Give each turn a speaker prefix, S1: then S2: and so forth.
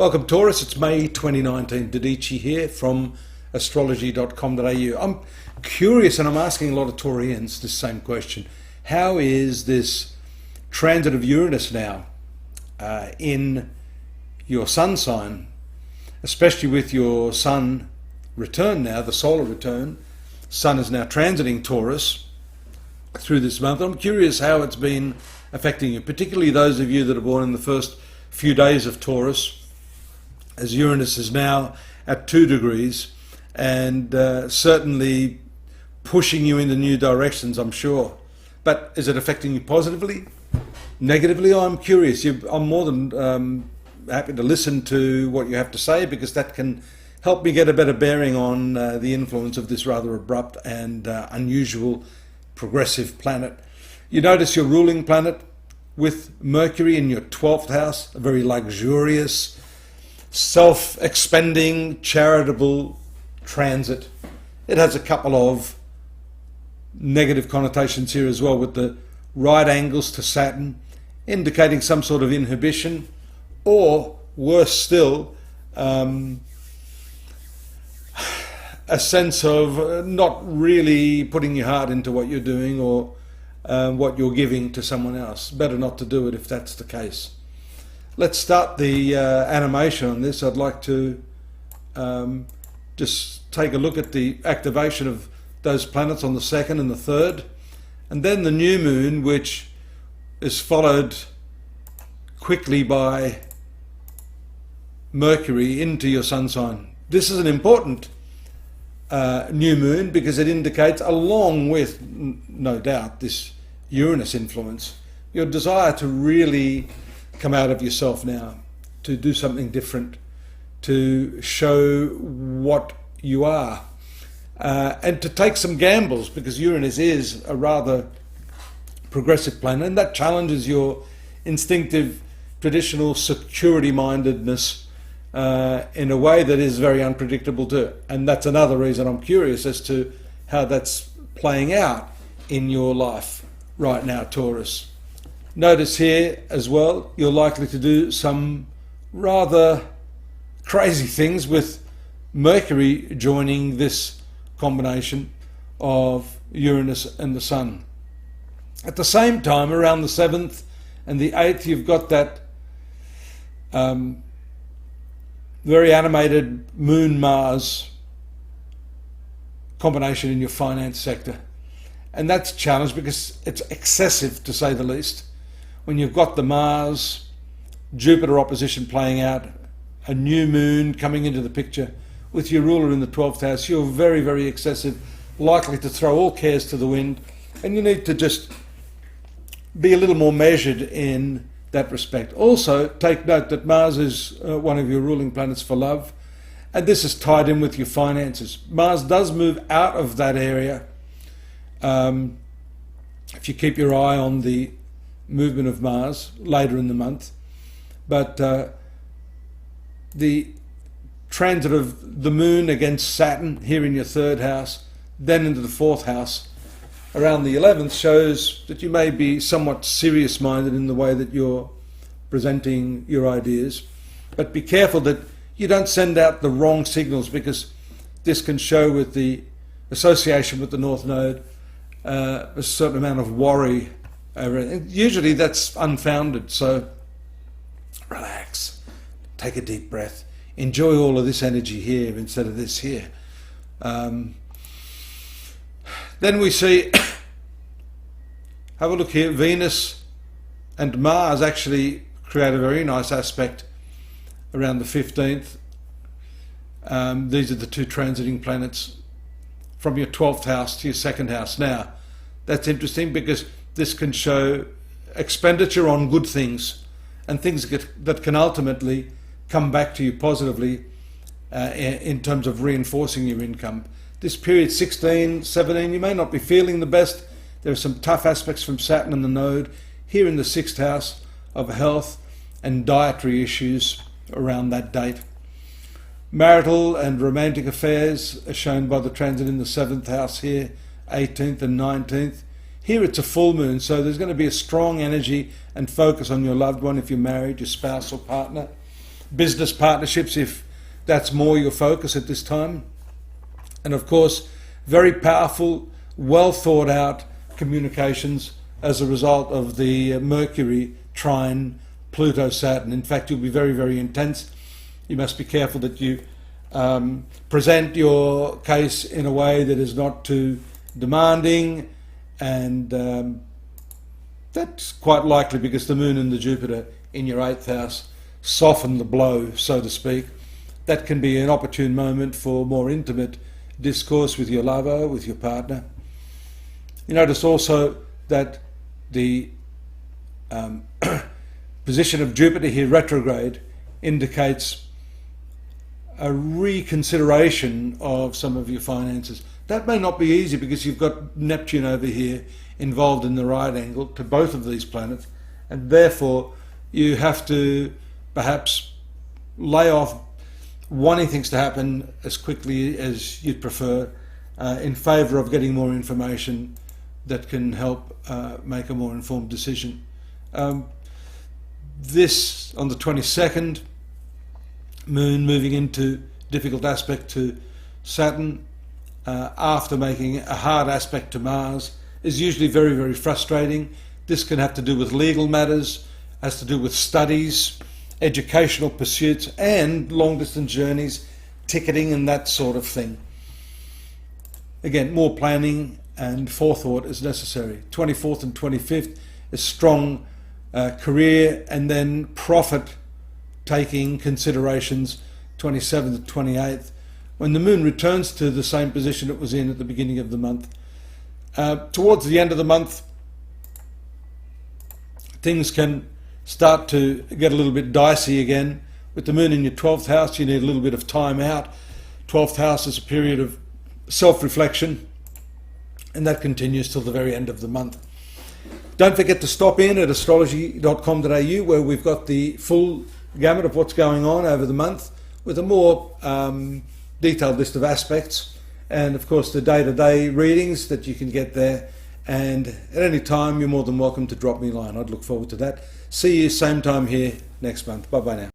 S1: Welcome Taurus, it's May 2019, Dadhichi here from astrology.com.au. I'm curious and I'm asking a lot of Taurians this same question. How is this transit of Uranus now in your sun sign, especially with your sun return now, the solar return? Sun is now transiting Taurus through this month. I'm curious how it's been affecting you, particularly those of you that are born in the first few days of Taurus, as Uranus is now at 2 degrees and certainly pushing you into new directions, I'm sure. But is it affecting you positively, negatively? I'm curious. I'm more than happy to listen to what you have to say, because that can help me get a better bearing on the influence of this rather abrupt and unusual progressive planet. You notice your ruling planet with Mercury in your 12th house, a very luxurious, self-expending, charitable transit. It has a couple of negative connotations here as well, with the right angles to Saturn, indicating some sort of inhibition, or worse still, a sense of not really putting your heart into what you're doing or what you're giving to someone else. Better not to do it if that's the case. Let's start the animation on this. I'd like to just take a look at the activation of those planets on the 2nd and the 3rd, and then the new moon, which is followed quickly by Mercury into your sun sign. This is an important new moon, because it indicates, along with no doubt this Uranus influence, your desire to really come out of yourself now, to do something different, to show what you are, and to take some gambles, because Uranus is a rather progressive planet, and that challenges your instinctive, traditional security-mindedness in a way that is very unpredictable too. And that's another reason I'm curious as to how that's playing out in your life right now, Taurus. Notice here as well, you're likely to do some rather crazy things with Mercury joining this combination of Uranus and the Sun. At the same time, around the 7th and the 8th, you've got that very animated Moon-Mars combination in your finance sector. And that's challenged because it's excessive, to say the least. When you've got the Mars-Jupiter opposition playing out, a new moon coming into the picture with your ruler in the 12th house, you're very, very excessive, likely to throw all cares to the wind, and you need to just be a little more measured in that respect. Also, take note that Mars is one of your ruling planets for love, and this is tied in with your finances. Mars does move out of that area if you keep your eye on the movement of Mars later in the month, but the transit of the moon against Saturn here in your 3rd house, then into the 4th house around the 11th, shows that you may be somewhat serious-minded in the way that you're presenting your ideas, but be careful that you don't send out the wrong signals, because this can show, with the association with the North Node, a certain amount of worry over it. Usually that's unfounded, so relax, take a deep breath, enjoy all of this energy here instead of this here. Then we see, have a look here, Venus and Mars actually create a very nice aspect around the 15th. These are the 2 transiting planets from your 12th house to your 2nd house. Now, that's interesting, because this can show expenditure on good things and things that can ultimately come back to you positively in terms of reinforcing your income. This period 16, 17, you may not be feeling the best. There are some tough aspects from Saturn and the node here in the 6th house of health and dietary issues around that date. Marital and romantic affairs are shown by the transit in the 7th house here, 18th and 19th. Here it's a full moon, so there's going to be a strong energy and focus on your loved one if you're married, your spouse or partner. business partnerships if that's more your focus at this time. And of course, very powerful, well thought out communications as a result of the Mercury trine Pluto Saturn. In fact, you'll be very, very intense. You must be careful that you present your case in a way that is not too demanding, and that's quite likely because the Moon and the Jupiter in your 8th house soften the blow, so to speak. That can be an opportune moment for more intimate discourse with your lover, with your partner. You notice also that the position of Jupiter here retrograde indicates a reconsideration of some of your finances. That may not be easy because you've got Neptune over here involved in the right angle to both of these planets, and therefore you have to perhaps lay off wanting things to happen as quickly as you'd prefer in favour of getting more information that can help make a more informed decision. This on the 22nd, Moon moving into difficult aspect to Saturn after making a hard aspect to Mars is usually very, very frustrating. This can have to do with legal matters, has to do with studies, educational pursuits, and long distance journeys, ticketing and that sort of thing. Again, more planning and forethought is necessary. 24th and 25th is strong career and then profit taking considerations. 27th and 28th, when the Moon returns to the same position it was in at the beginning of the month. Towards the end of the month, things can start to get a little bit dicey again. With the Moon in your 12th house, you need a little bit of time out. 12th house is a period of self-reflection, and that continues till the very end of the month. Don't forget to stop in at astrology.com.au, where we've got the full gamut of what's going on over the month, with a more detailed list of aspects, and of course the day-to-day readings that you can get there. And at any time, you're more than welcome to drop me a line. I'd look forward to that. See you same time here next month. Bye bye now.